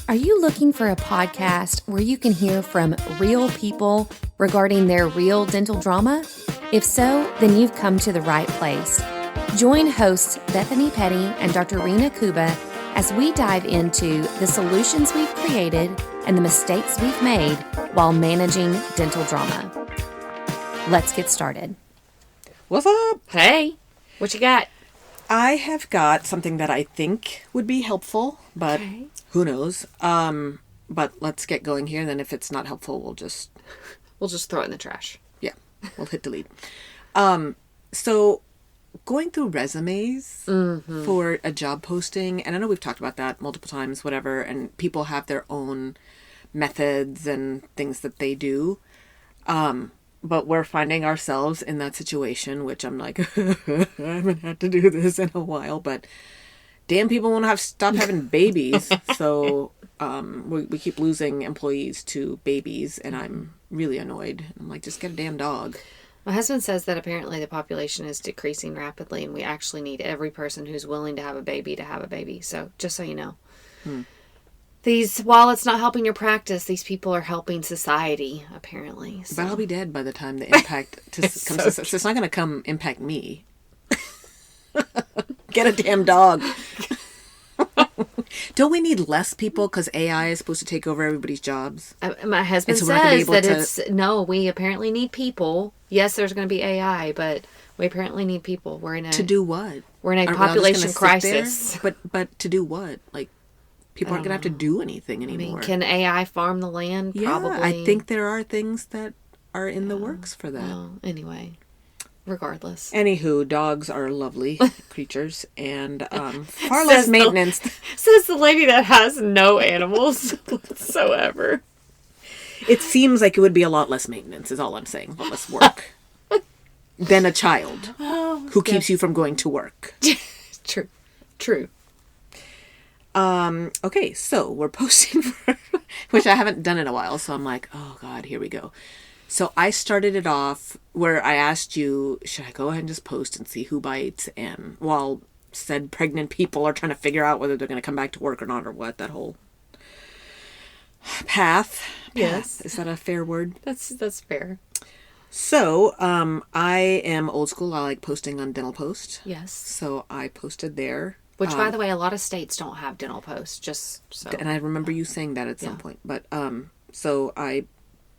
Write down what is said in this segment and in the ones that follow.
Are you looking for a podcast where you can hear from real people regarding their real dental drama? If so, then you've come to the right place. Join hosts Bethany Petty and Dr. Rena Kuba as we dive into the solutions we've created and the mistakes we've made while managing dental drama. Let's get started. What's up? Hey, what you got? I have got something that I think would be helpful, but who knows? But let's get going here. Then if it's not helpful, we'll just throw it in the trash. Yeah, we'll hit delete. So going through resumes for a job posting, and I know we've talked about that multiple times, whatever, and people have their own methods and things that they do. But we're finding ourselves in that situation, which I'm like, I haven't had to do this in a while, but damn, people won't stop having babies. So we keep losing employees to babies, and I'm really annoyed. I'm like, just get a damn dog. My husband says that apparently the population is decreasing rapidly, and we actually need every person who's willing to have a baby to have a baby. So just so you know. While it's not helping your practice, these people are helping society, apparently. So. But I'll be dead by the time the impact comes. So it's not going to come impact me. Get a damn dog. Don't we need less people because AI is supposed to take over everybody's jobs? My husband says that we apparently need people. Yes, there's going to be AI, but we apparently need people. To do what? We're in a population crisis. But to do what? Like, people aren't going to have to do anything anymore. I mean, can AI farm the land? Yeah, Probably. I think there are things that are in the works for that. Well, anyway, regardless. Anywho, dogs are lovely creatures and far less maintenance. Says the lady that has no animals whatsoever. It seems like it would be a lot less maintenance, is all I'm saying. A lot less work than a child who keeps you from going to work. True. Okay, so we're posting for, which I haven't done in a while, so I'm like, oh God, here we go. So I started it off where I asked you, should I go ahead and just post and see who bites? And while said pregnant people are trying to figure out whether they're going to come back to work or not or what, that whole path. Yes. Is that a fair word? That's fair. So, I am old school. I like posting on Dental Post. Yes. So I posted there. Which, by the way, a lot of states don't have Dental Post, just so. And I remember you saying that at some point. But, so I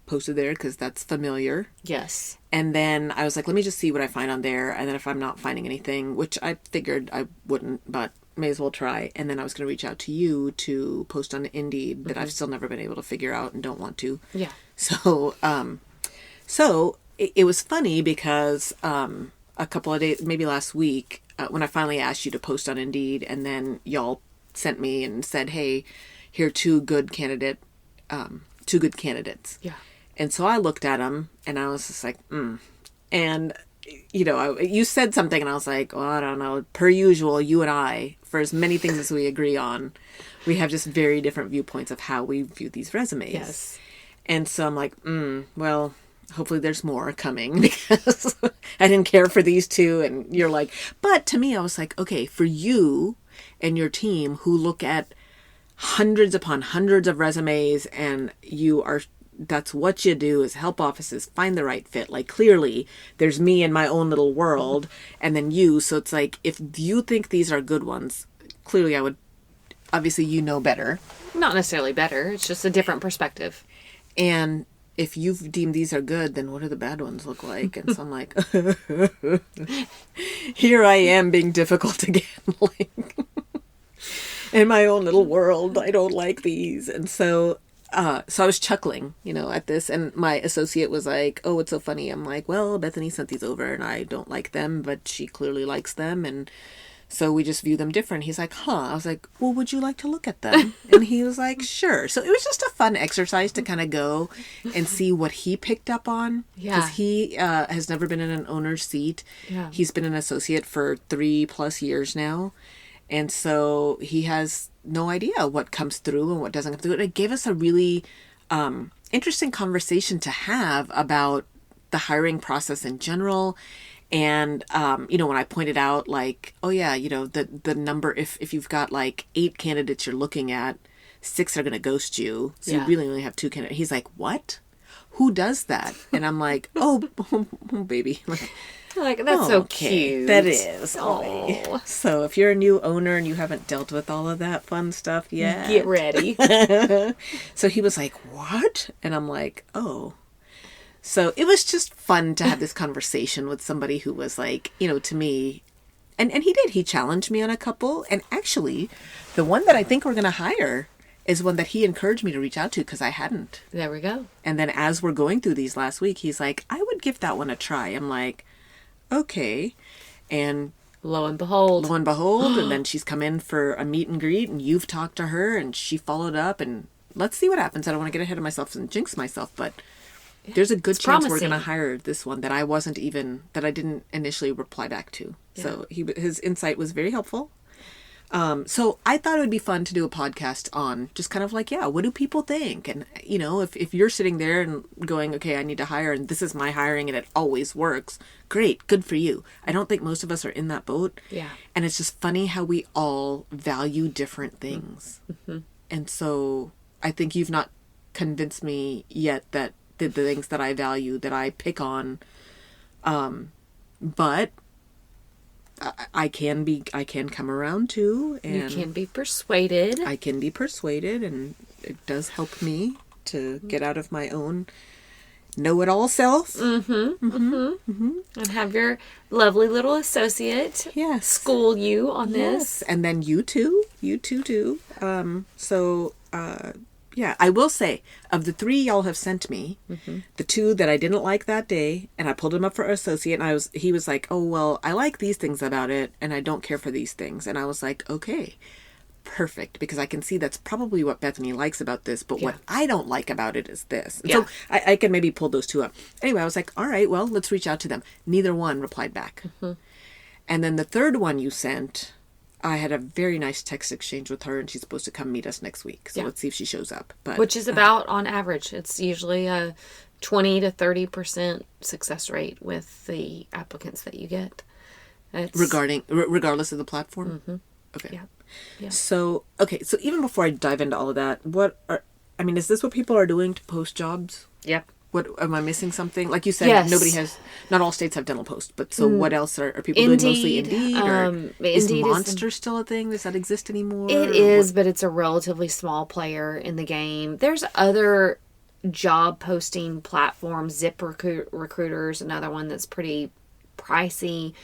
posted there because that's familiar. Yes. And then I was like, let me just see what I find on there. And then if I'm not finding anything, which I figured I wouldn't, but may as well try. And then I was going to reach out to you to post on Indeed that I've still never been able to figure out and don't want to. Yeah. So, it was funny because, a couple of days, maybe last week, when I finally asked you to post on Indeed, and then y'all sent me and said, hey, here are two good candidates. Yeah. And so I looked at them and I was just like, And, you said something and I was like, well, I don't know. Per usual, you and I, for as many things as we agree on, we have just very different viewpoints of how we view these resumes. Yes. And so I'm like, well, hopefully there's more coming because I didn't care for these two. And you're like, but to me, I was like, okay, for you and your team who look at hundreds upon hundreds of resumes and that's what you do is help offices find the right fit. Like clearly there's me in my own little world and then you. So it's like, if you think these are good ones, clearly I would, obviously you know better. Not necessarily better. It's just a different perspective. And if you've deemed these are good, then what do the bad ones look like? And so I'm like, here I am being difficult again. Like, in my own little world, I don't like these. And so I was chuckling, at this. And my associate was like, oh, it's so funny. I'm like, well, Bethany sent these over and I don't like them, but she clearly likes them. And so we just view them different. He's like, I was like, well, would you like to look at them? And he was like, sure. So it was just a fun exercise to kind of go and see what he picked up on. Yeah. Because he has never been in an owner's seat. Yeah. He's been an associate for 3+ years now. And so he has no idea what comes through and what doesn't come through. And it gave us a really interesting conversation to have about the hiring process in general. And, when I pointed out like, oh yeah, the number, if you've got like 8 candidates you're looking at, 6 are going to ghost you. So Yeah. you really only have 2 candidates. He's like, what? Who does that? And I'm like, oh baby. Like, that's so cute. That is. Oh. So if you're a new owner and you haven't dealt with all of that fun stuff yet. Get ready. So he was like, what? And I'm like, oh. So it was just fun to have this conversation with somebody who was like, to me, and he did. He challenged me on a couple. And actually, the one that I think we're going to hire is one that he encouraged me to reach out to because I hadn't. There we go. And then as we're going through these last week, he's like, I would give that one a try. I'm like, okay. And lo and behold. And then she's come in for a meet and greet, and you've talked to her, and she followed up, and let's see what happens. I don't want to get ahead of myself and jinx myself, but there's a good chance we're going to hire this one that I didn't initially reply back to. Yeah. So his insight was very helpful. So I thought it would be fun to do a podcast on just kind of like, what do people think? And, if you're sitting there and going, okay, I need to hire and this is my hiring and it always works. Great. Good for you. I don't think most of us are in that boat. Yeah. And it's just funny how we all value different things. Mm-hmm. And so I think you've not convinced me yet that the things that I value, that I pick on, but I can come around too. And you can be persuaded. I can be persuaded, and it does help me to get out of my own know-it-all self. Mm-hmm. Mm-hmm. Mm-hmm. And have your lovely little associate school you on this. And then you too. I will say, of the 3 y'all have sent me, the 2 that I didn't like that day, and I pulled him up for associate, and he was like, oh, well, I like these things about it, and I don't care for these things. And I was like, okay, perfect, because I can see that's probably what Bethany likes about this, but what I don't like about it is this. So I can maybe pull those 2 up. Anyway, I was like, all right, well, let's reach out to them. Neither one replied back. Mm-hmm. And then the 3rd one you sent, I had a very nice text exchange with her, and she's supposed to come meet us next week. So let's see if she shows up. But which is about, on average, it's usually a 20 to 30% success rate with the applicants that you get. Regardless of the platform? Mm-hmm. Okay. Yeah. So even before I dive into all of that, is this what people are doing to post jobs? Yep. What, am I missing something? Like you said, not all states have dental posts, but so what else are people doing? Mostly Indeed? Or is Monster still a thing? Does that exist anymore? It is, but it's a relatively small player in the game. There's other job posting platforms. ZipRecruiter's another one that's pretty pricey.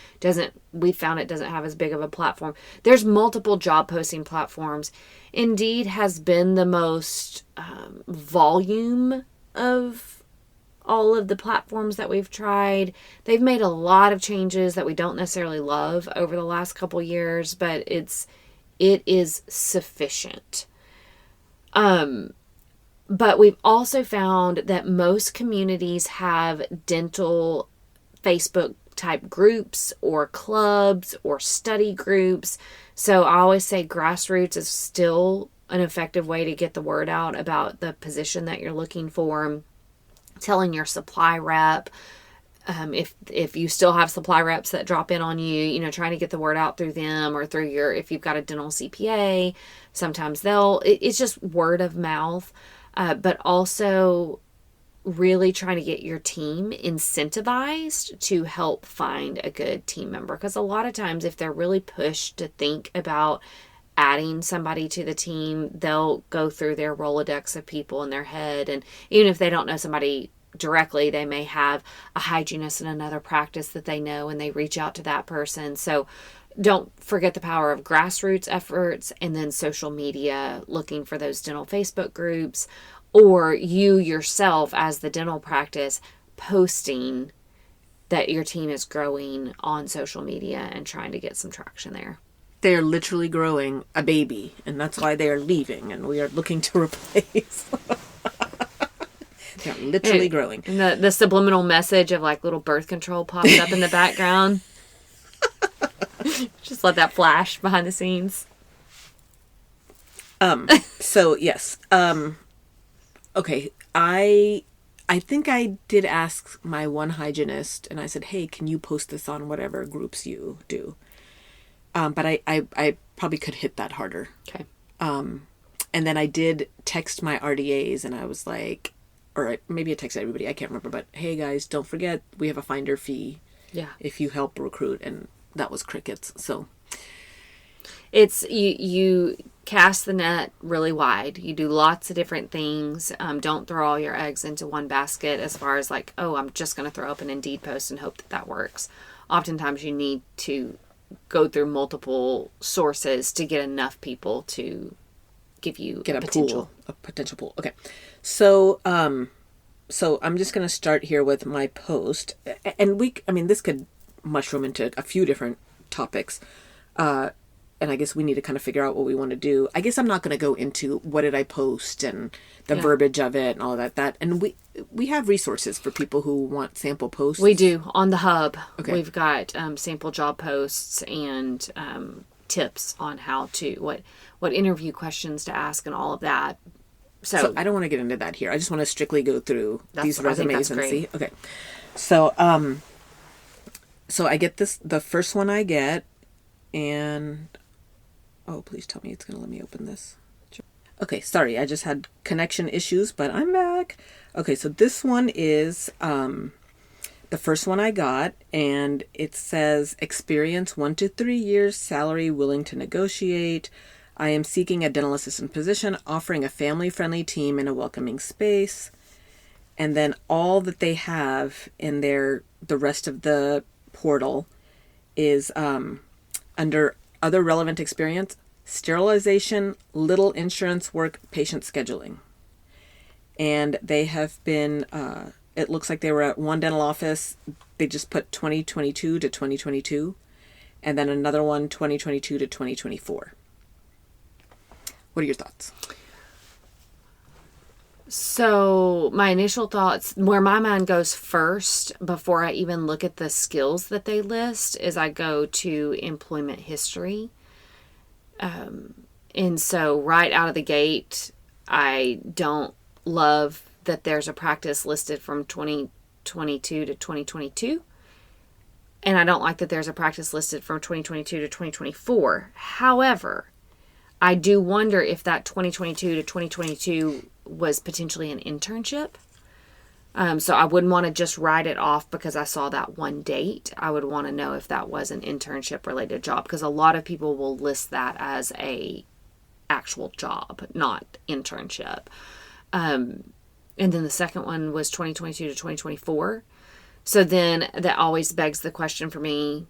We found it doesn't have as big of a platform. There's multiple job posting platforms. Indeed has been the most volume of all of the platforms that we've tried. They've made a lot of changes that we don't necessarily love over the last couple years, but it is sufficient. But we've also found that most communities have dental Facebook type groups or clubs or study groups. So I always say grassroots is still an effective way to get the word out about the position that you're looking for. Telling your supply rep, if you still have supply reps that drop in on you, trying to get the word out through them or through if you've got a dental CPA, sometimes it's just word of mouth, but also really trying to get your team incentivized to help find a good team member. Because a lot of times if they're really pushed to think about adding somebody to the team, they'll go through their Rolodex of people in their head. And even if they don't know somebody directly, they may have a hygienist in another practice that they know and they reach out to that person. So don't forget the power of grassroots efforts and then social media, looking for those dental Facebook groups, or you yourself as the dental practice posting that your team is growing on social media and trying to get some traction there. They are literally growing a baby, and that's why they are leaving, and we are looking to replace. They're literally growing. And the subliminal message of like little birth control pops up in the background. Just let that flash behind the scenes. So yes. Okay. I think I did ask my one hygienist, and I said, hey, can you post this on whatever groups you do? But I probably could hit that harder. Okay. And then I did text my RDAs, and I was like, or maybe I texted everybody, I can't remember, but hey guys, don't forget we have a finder fee. Yeah. If you help recruit, and that was crickets. So it's you cast the net really wide. You do lots of different things. Don't throw all your eggs into one basket as far as like, oh, I'm just going to throw up an Indeed post and hope that that works. Oftentimes you need to go through multiple sources to get enough people to give you get a potential. potential pool. Okay. So, so I'm just going to start here with my post, and this could mushroom into a few different topics. And I guess we need to kind of figure out what we want to do. I guess I'm not going to go into what did I post and the verbiage of it and all of that. And we have resources for people who want sample posts. We do. On the hub, okay. We've got sample job posts and tips on how to, what interview questions to ask and all of that. So I don't want to get into that here. I just want to strictly go through these resumes and see. Okay. So, so I get the first one I get, and oh, please tell me it's going to let me open this. Okay, sorry, I just had connection issues, but I'm back. Okay, so this one is the first one I got, and it says experience 1 to 3 years, salary willing to negotiate. I am seeking a dental assistant position, offering a family-friendly team in a welcoming space. And then all that they have in the rest of the portal is under other relevant experience, sterilization, little insurance work, patient scheduling. And they have been, it looks like they were at one dental office. They just put 2022 to 2022. And then another one, 2022 to 2024. What are your thoughts? So my initial thoughts, where my mind goes first before I even look at the skills that they list, is I go to employment history. And so right out of the gate, I don't love that there's a practice listed from 2022 to 2022. And I don't like that there's a practice listed from 2022 to 2024. However, I do wonder if that 2022 to 2022 was potentially an internship. So I wouldn't want to just write it off because I saw that one date. I would want to know if that was an internship related job, because a lot of people will list that as a actual job, not internship. And then the second one was 2022 to 2024. So then that always begs the question for me,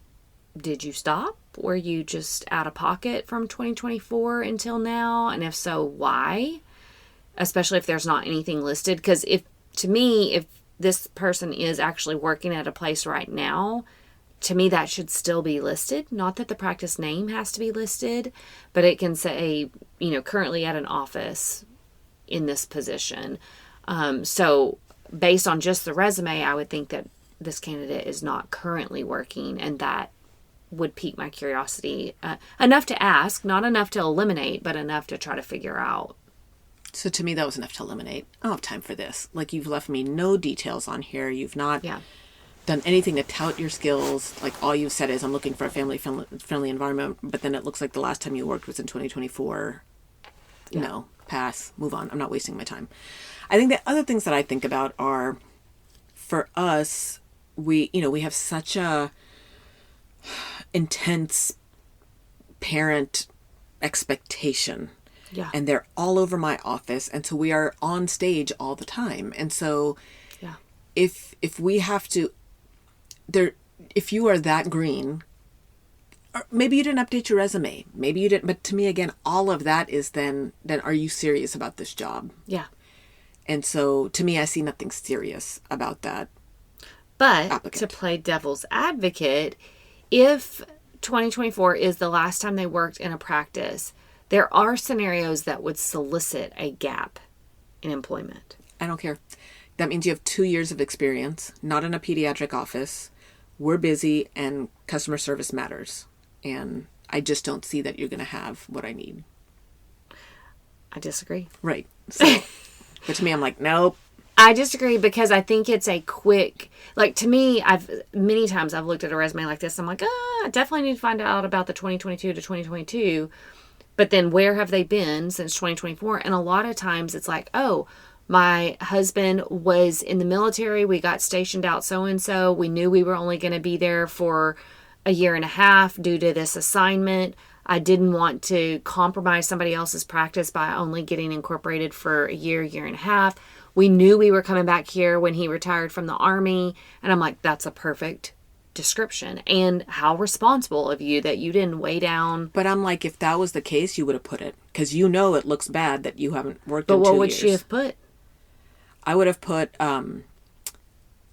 did you stop? Were you just out of pocket from 2024 until now? And if so, why? Especially if there's not anything listed. Because if this person is actually working at a place right now, to me that should still be listed. Not that the practice name has to be listed, but it can say, currently at an office in this position. So based on just the resume, I would think that this candidate is not currently working, and that would pique my curiosity enough to ask, not enough to eliminate, but enough to try to figure out. So to me, that was enough to eliminate. I don't have time for this. Like, you've left me no details on here. You've not done anything to tout your skills. Like, all you've said is, I'm looking for a family-friendly environment, but then it looks like the last time you worked was in 2024. Yeah. No, pass, move on. I'm not wasting my time. I think the other things that I think about are, for us, we have such a intense parent expectation. Yeah. And they're all over my office. And so we are on stage all the time. And so if we have to, if you are that green, or maybe you didn't update your resume. Maybe you didn't. But to me, again, all of that is then are you serious about this job? Yeah. And so to me, I see nothing serious about that. But applicant. To play devil's advocate, if 2024 is the last time they worked in a practice, there are scenarios that would solicit a gap in employment. I don't care. That means you have 2 years of experience, not in a pediatric office. We're busy and customer service matters. And I just don't see that you're going to have what I need. I disagree. Right. So, but to me, I'm like, nope. I disagree because I think it's a quick, to me, many times I've looked at a resume like this. I'm like, I definitely need to find out about the 2022 to 2022. But then where have they been since 2024? And a lot of times it's like, oh, my husband was in the military. We got stationed out so-and-so. We knew we were only going to be there for a year and a half due to this assignment. I didn't want to compromise somebody else's practice by only getting incorporated for a year, year and a half. We knew we were coming back here when he retired from the Army. And I'm like, that's a perfect description. And how responsible of you that you didn't weigh down. But I'm like, if that was the case, you would have put it. Because you know it looks bad that you haven't worked in 2 years. But what would she have put? I would have put that.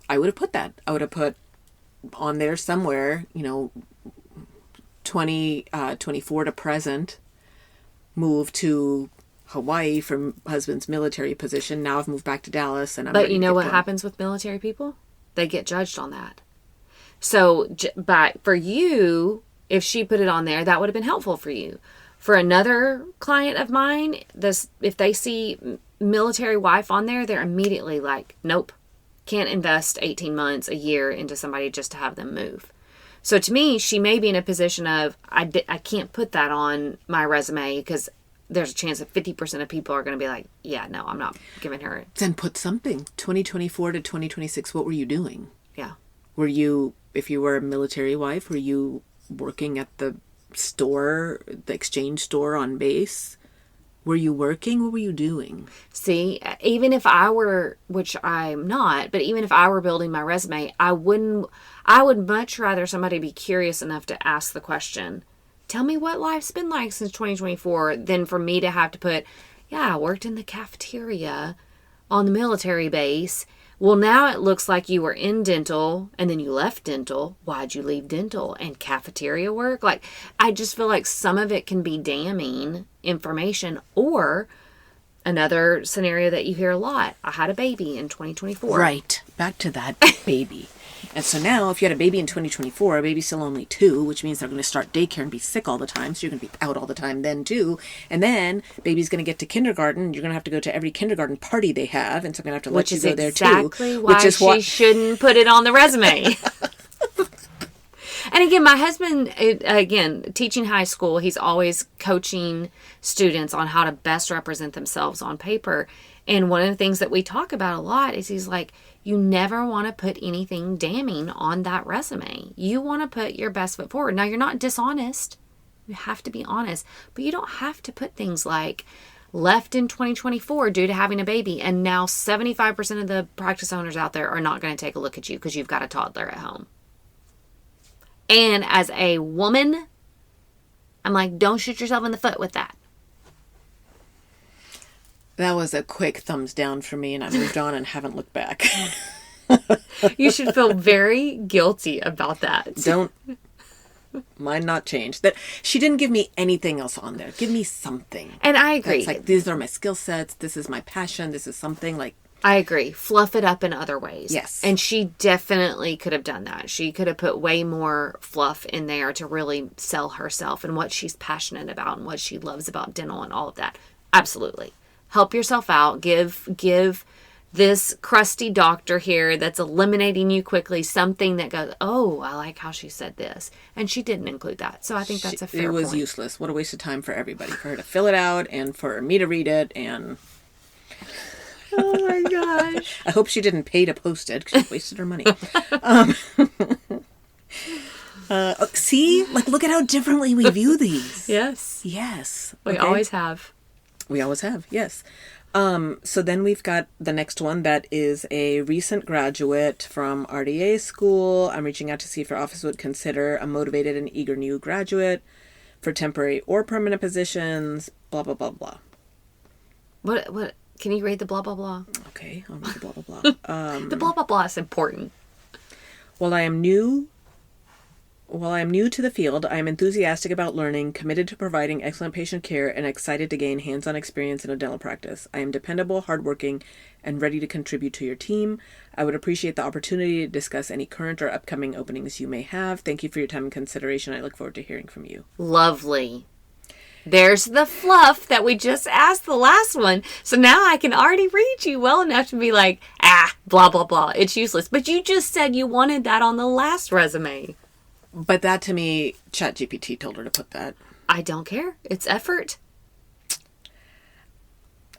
I would have put on there somewhere, 2024 to present, moved to Hawaii from husband's military position. Now I've moved back to Dallas. But you know what happens with military people? They get judged on that. So, but for you, if she put it on there, that would have been helpful for you. For another client of mine, if they see military wife on there, they're immediately like, nope, can't invest 18 months, a year into somebody just to have them move. So to me, she may be in a position of, I can't put that on my resume because there's a chance that 50% of people are going to be like, yeah, no, I'm not giving her it. Then put something. 2024 to 2026, what were you doing? Yeah. Were you, if you were a military wife, were you working at the store, the exchange store on base? Were you working? What were you doing? See, even if I were, which I'm not, but even if I were building my resume, I would much rather somebody be curious enough to ask the question, tell me what life's been like since 2024, than for me to have to put, yeah, I worked in the cafeteria on the military base. Well, now it looks like you were in dental and then you left dental. Why'd you leave dental and cafeteria work? Like, I just feel like some of it can be damning information. Or another scenario that you hear a lot, I had a baby in 2024. Right. Back to that baby. And so now if you had a baby in 2024, a baby's still only 2, which means they're going to start daycare and be sick all the time. So you're going to be out all the time then too. And then baby's going to get to kindergarten. You're going to have to go to every kindergarten party they have. And so I'm going to have to let you go there too. Which is why she shouldn't put it on the resume. And again, my husband, teaching high school, he's always coaching students on how to best represent themselves on paper. And one of the things that we talk about a lot is he's like, you never want to put anything damning on that resume. You want to put your best foot forward. Now, you're not dishonest. You have to be honest. But you don't have to put things like left in 2024 due to having a baby. And now 75% of the practice owners out there are not going to take a look at you because you've got a toddler at home. And as a woman, I'm like, don't shoot yourself in the foot with that. That was a quick thumbs down for me, and I moved on and haven't looked back. You should feel very guilty about that. Don't. Mine not changed. That she didn't give me anything else on there. Give me something. And I agree. It's like, these are my skill sets. This is my passion. This is something like. I agree. Fluff it up in other ways. Yes. And she definitely could have done that. She could have put way more fluff in there to really sell herself and what she's passionate about and what she loves about dental and all of that. Absolutely. Help yourself out. Give this crusty doctor here that's eliminating you quickly something that goes, oh, I like how she said this. And she didn't include that. So I think that's a fair point. It was useless. What a waste of time for everybody. For her to fill it out and for me to read it and... Oh my gosh. I hope she didn't pay to post it because she wasted her money. See? Like, look at how differently we view these. Yes. Yes. We always have. We always have, yes. So then we've got the next one that is a recent graduate from RDA school. I'm reaching out to see if your office would consider a motivated and eager new graduate for temporary or permanent positions, blah, blah, blah, blah. What? Can you read the blah, blah, blah? Okay, I'll read the blah, blah, blah. The blah, blah, blah is important. While I am new to the field, I am enthusiastic about learning, committed to providing excellent patient care, and excited to gain hands-on experience in a dental practice. I am dependable, hardworking, and ready to contribute to your team. I would appreciate the opportunity to discuss any current or upcoming openings you may have. Thank you for your time and consideration. I look forward to hearing from you. Lovely. There's the fluff that we just asked the last one. So now I can already read you well enough to be like, blah, blah, blah. It's useless. But you just said you wanted that on the last resume. But that, to me, ChatGPT told her to put that. I don't care. It's effort.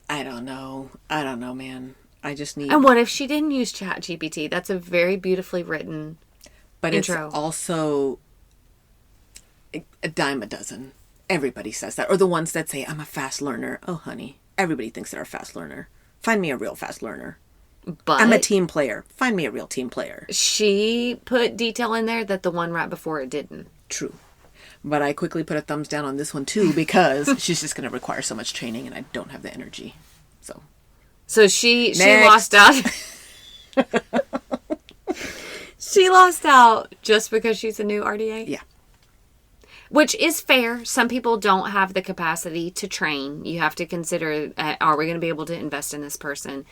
I don't know, man. I just need... And what if she didn't use ChatGPT? That's a very beautifully written intro. It's also a dime a dozen. Everybody says that. Or the ones that say, I'm a fast learner. Oh, honey, everybody thinks they're a fast learner. Find me a real fast learner. But I'm a team player. Find me a real team player. She put detail in there that the one right before it didn't. True. But I quickly put a thumbs down on this one, too, because she's just going to require so much training, and I don't have the energy. So she lost out. She lost out just because she's a new RDA? Yeah. Which is fair. Some people don't have the capacity to train. You have to consider, are we going to be able to invest in this person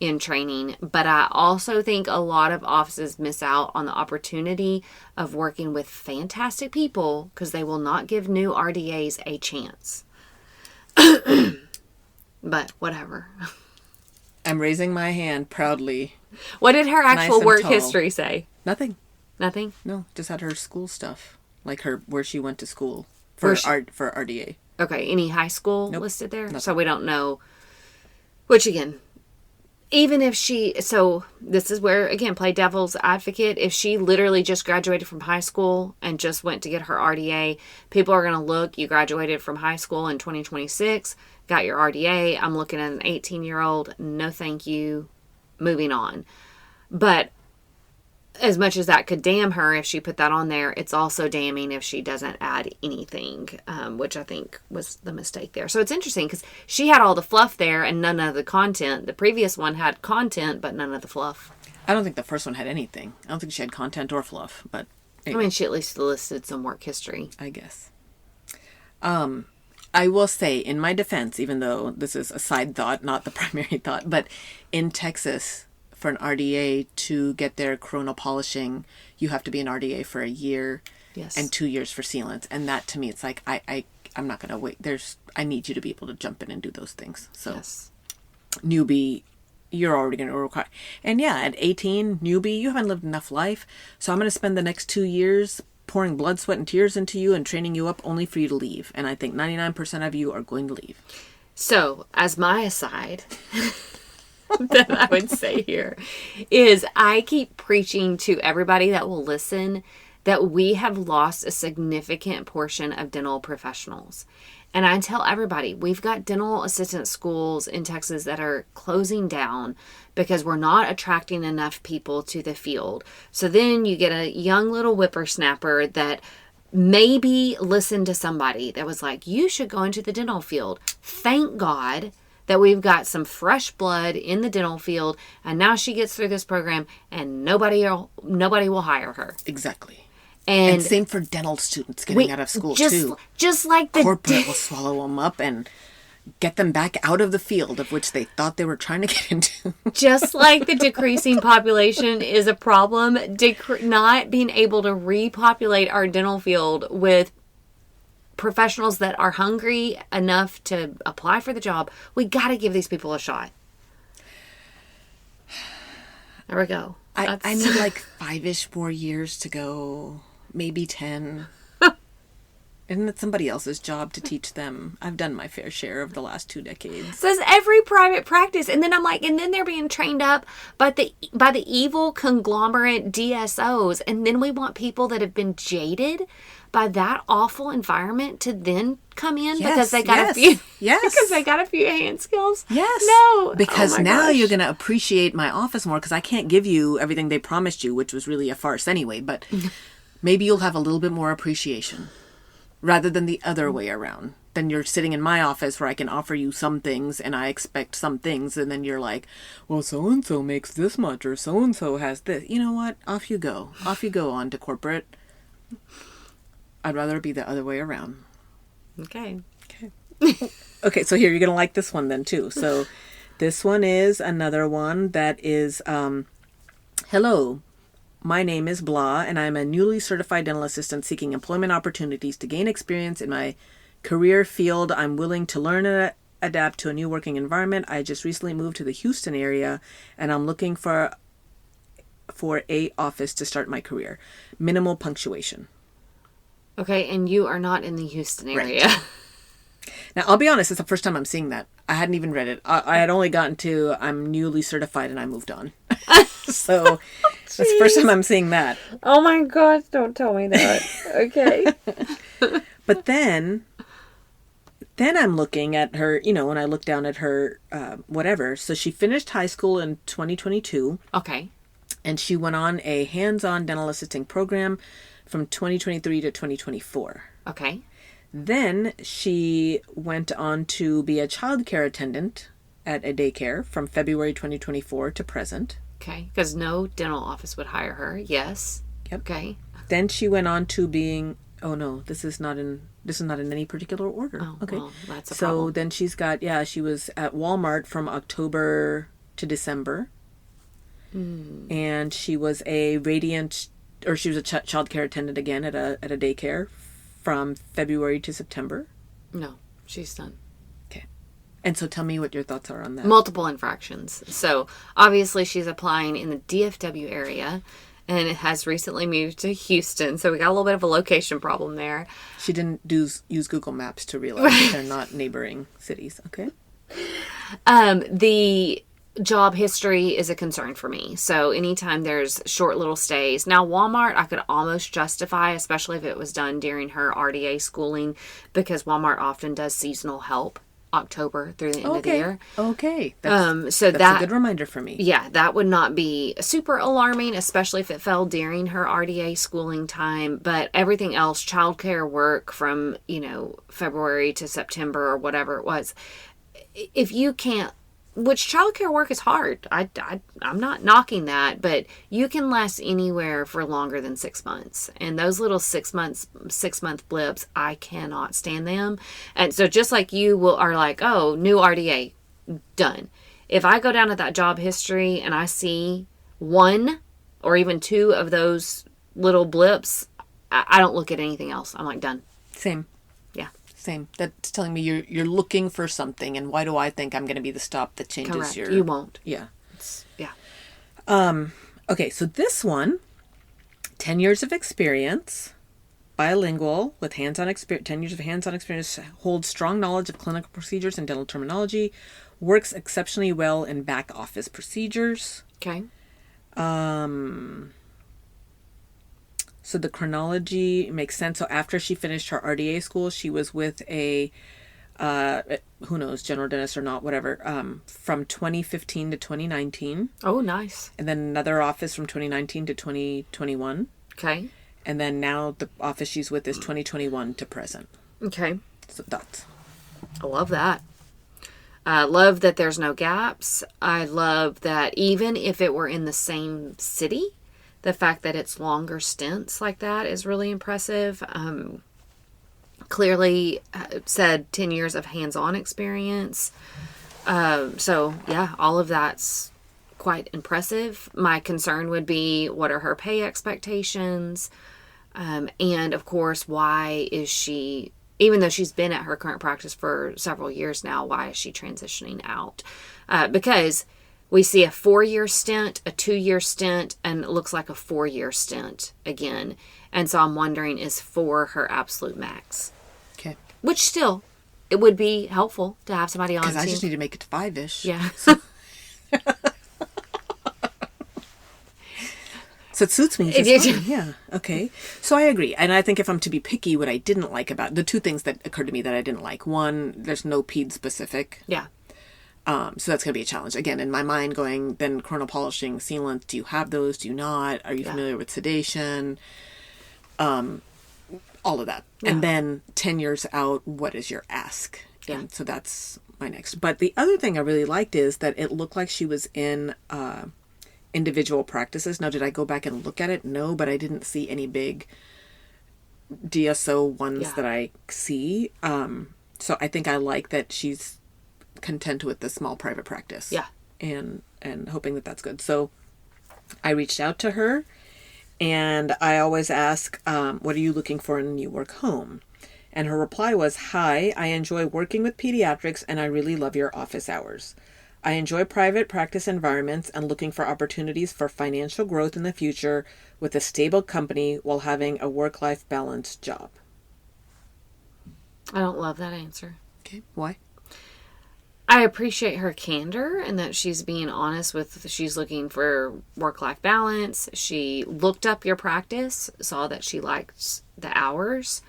in training? But I also think a lot of offices miss out on the opportunity of working with fantastic people because they will not give new RDAs a chance. But whatever. I'm raising my hand proudly. What did her actual work history say? Nothing. Nothing? No, just had her school stuff. Like where she went to school for RDA. Okay, any high school listed there? Nothing. So we don't know. Which again, even if so this is where, again, play devil's advocate. If she literally just graduated from high school and just went to get her RDA, people are going to look, you graduated from high school in 2026, got your RDA. I'm looking at an 18-year-old. No, thank you. Moving on. But as much as that could damn her if she put that on there, it's also damning if she doesn't add anything, which I think was the mistake there. So it's interesting because she had all the fluff there and none of the content. The previous one had content, but none of the fluff. I don't think the first one had anything. I don't think she had content or fluff, but... Anyway. I mean, she at least listed some work history. I guess. I will say, in my defense, even though this is a side thought, not the primary thought, but in Texas... For an RDA to get their corona polishing, you have to be an RDA for a year, and 2 years for sealants. And that to me, it's like I'm not gonna wait. I need you to be able to jump in and do those things. So, newbie, you're already gonna require. And yeah, at 18, newbie, you haven't lived enough life. So I'm gonna spend the next 2 years pouring blood, sweat, and tears into you and training you up only for you to leave. And I think 99% of you are going to leave. So, as my aside. That I would say here is I keep preaching to everybody that will listen that we have lost a significant portion of dental professionals. And I tell everybody, we've got dental assistant schools in Texas that are closing down because we're not attracting enough people to the field. So then you get a young little whippersnapper that maybe listened to somebody that was like, you should go into the dental field. Thank God that we've got some fresh blood in the dental field, and now she gets through this program, and nobody will hire her. Exactly. And same for dental students getting out of school, too. Just like the... Corporate will swallow them up and get them back out of the field of which they thought they were trying to get into. Just like the decreasing population is a problem, not being able to repopulate our dental field with professionals that are hungry enough to apply for the job, we got to give these people a shot. There we go. I need like 5-ish more years to go, maybe 10. Isn't it somebody else's job to teach them? I've done my fair share of the last 2 decades. Says every private practice. And then I'm like, and then they're being trained up by the evil conglomerate DSOs. And then we want people that have been jaded by that awful environment to then come in because they got a few because they got a few hand skills. Yes. No. Because now you're going to appreciate my office more because I can't give you everything they promised you, which was really a farce anyway. But maybe you'll have a little bit more appreciation. Rather than the other way around. Then you're sitting in my office where I can offer you some things and I expect some things. And then you're like, well, so-and-so makes this much or so-and-so has this. You know what? Off you go. Off you go on to corporate. I'd rather be the other way around. Okay. Okay, so here, you're going to like this one then too. So this one is another one that is, hello. My name is Blah, and I'm a newly certified dental assistant seeking employment opportunities to gain experience in my career field. I'm willing to learn and adapt to a new working environment. I just recently moved to the Houston area, and I'm looking for a office to start my career. Minimal punctuation. Okay, and you are not in the Houston area. Right. Now, I'll be honest, it's the first time I'm seeing that. I hadn't even read it. I had only gotten to I'm newly certified and I moved on. So that's the first time I'm seeing that. Oh my gosh, don't tell me that. Okay. But then I'm looking at her, when I look down at her, whatever. So she finished high school in 2022. Okay. And she went on a hands-on dental assisting program from 2023 to 2024. Okay. Then she went on to be a childcare attendant at a daycare from February 2024 to present. Okay. Because no dental office would hire her. Yes. Yep. Okay. Then she went on to being, this is not in any particular order. Oh, okay. Well, that's a so problem. then she was at Walmart from October to December. And she was she was a child care attendant again at a daycare from February to September. No, she's done. Okay. And so tell me what your thoughts are on that. Multiple infractions. So obviously she's applying in the DFW area and has recently moved to Houston. So we got a little bit of a location problem there. She didn't use Google Maps to realize that they're not neighboring cities. Okay. The job history is a concern for me. So anytime there's short little stays. Now, Walmart, I could almost justify, especially if it was done during her RDA schooling, because Walmart often does seasonal help October through the end of the year. Okay. That's a good reminder for me. Yeah, that would not be super alarming, especially if it fell during her RDA schooling time. But everything else, childcare work from, February to September or whatever it was, if you can't, which childcare work is hard. I'm not knocking that, but you can last anywhere for longer than 6 months. And those little 6 month blips, I cannot stand them. And so just like you are like, oh, new RDA, done. If I go down to that job history and I see one or even two of those little blips, I don't look at anything else. I'm like, done. Same. Yeah. Same. That's telling me you're looking for something, and why do I think I'm going to be the stop that changes Correct. your... You won't. Yeah. Yeah. Okay, so this one, 10 years of experience, bilingual with 10 years of hands-on experience, holds strong knowledge of clinical procedures and dental terminology, works exceptionally well in back office procedures. Okay. So the chronology makes sense. So after she finished her RDA school, she was with a, who knows, general dentist or not, whatever, from 2015 to 2019. Oh, nice. And then another office from 2019 to 2021. Okay. And then now the office she's with is 2021 to present. Okay. So that's... I love that. I love that there's no gaps. I love that even if it were in the same city, the fact that it's longer stints like that is really impressive. Clearly said 10 years of hands-on experience. So, yeah, all of that's quite impressive. My concern would be, what are her pay expectations? And, of course, why is she, even though she's been at her current practice for several years now, why is she transitioning out? Because we see a 4-year stint, a 2-year stint, and it looks like a 4-year stint again. And so I'm wondering, is 4 her absolute max? Okay. Which still, it would be helpful to have somebody on. Because I just need to make it to 5-ish. Yeah. So it suits me. Yeah. Okay. So I agree. And I think if I'm to be picky, what I didn't like about the 2 things that occurred to me that I didn't like. One, there's no ped specific. Yeah. So that's going to be a challenge. Again, in my mind going, then coronal polishing, sealants, do you have those? Do you not? Are you familiar with sedation? All of that. Yeah. And then 10 years out, what is your ask? Yeah. And so that's my next. But the other thing I really liked is that it looked like she was in individual practices. Now, did I go back and look at it? No, but I didn't see any big DSO ones that I see. So I think I like that she's content with the small private practice. Yeah. And hoping that that's good. So I reached out to her, and I always ask, what are you looking for in a new work home? And her reply was, hi, I enjoy working with pediatrics and I really love your office hours. I enjoy private practice environments and looking for opportunities for financial growth in the future with a stable company while having a work-life balance job. I don't love that answer. Okay, why? I appreciate her candor and that she's being honest with, she's looking for work-life balance. She looked up your practice, saw that she liked the hours.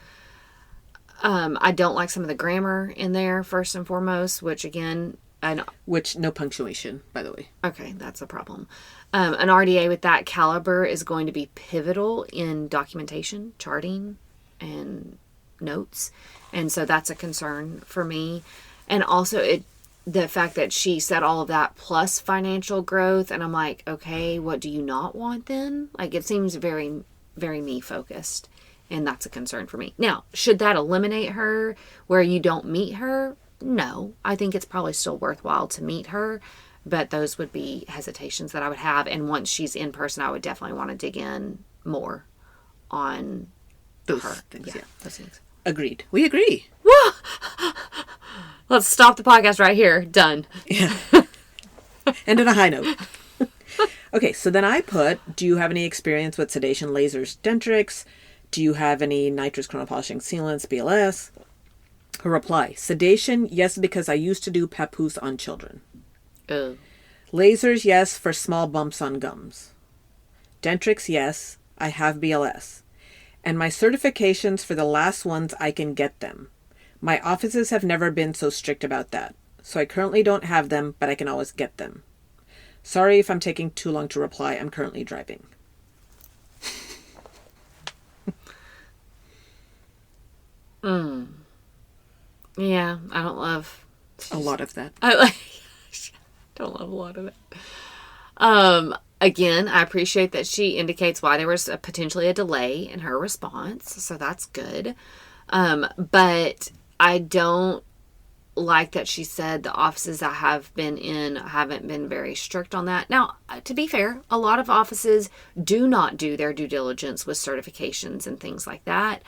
I don't like some of the grammar in there, first and foremost, which again, no punctuation, by the way. Okay, that's a problem. An RDA with that caliber is going to be pivotal in documentation, charting, and notes. And so that's a concern for me. And also the fact that she said all of that plus financial growth, and I'm like, okay, what do you not want then? Like, it seems very, very me focused, and that's a concern for me. Now, should that eliminate her where you don't meet her? No, I think it's probably still worthwhile to meet her, but those would be hesitations that I would have. And once she's in person, I would definitely want to dig in more on those her. Things. Yeah, those things. Agreed. We agree. Let's stop the podcast right here. Done. Yeah. End on a high note. Okay, so then I put, do you have any experience with sedation, lasers, dentrix? Do you have any nitrous chronopolishing sealants, BLS? Her reply, sedation, yes, because I used to do papoose on children. Oh. Lasers, yes, for small bumps on gums. Dentrix, yes, I have BLS. And my certifications for the last ones, I can get them. My offices have never been so strict about that. So I currently don't have them, but I can always get them. Sorry if I'm taking too long to reply. I'm currently driving. Yeah, I don't love a lot of that. I don't love a lot of it. Again, I appreciate that she indicates why there was potentially a delay in her response, so that's good. But I don't like that she said the offices I have been in haven't been very strict on that. Now, to be fair, a lot of offices do not do their due diligence with certifications and things like that.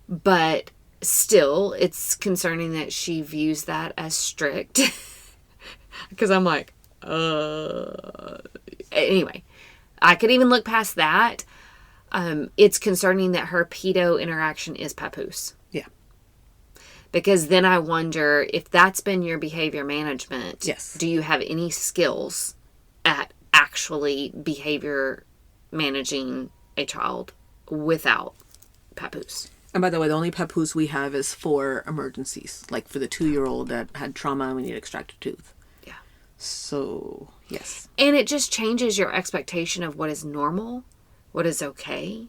But still, it's concerning that she views that as strict. Because I'm like, anyway, I could even look past that. It's concerning that her pedo interaction is papoose. Yeah. Because then I wonder if that's been your behavior management. Yes. Do you have any skills at actually behavior managing a child without papoose? And by the way, the only papoose we have is for emergencies, like for the 2-year-old that had trauma and we need to extract a tooth. Yeah. So, yes. And it just changes your expectation of what is normal, what is okay.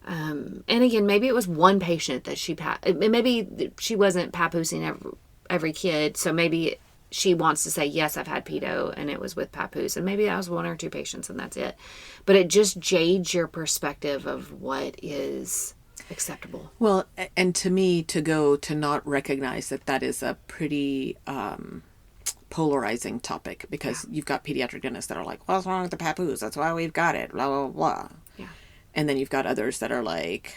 And again, maybe it was one patient that maybe she wasn't papoosing every kid. So maybe she wants to say, yes, I've had pedo and it was with papoose. And maybe that was 1 or 2 patients and that's it. But it just jades your perspective of what is acceptable. Well, and to me, to not recognize that is a pretty polarizing topic, because you've got pediatric dentists that are like, what's wrong with the papoose? That's why we've got it, blah, blah, blah. Yeah. And then you've got others that are like,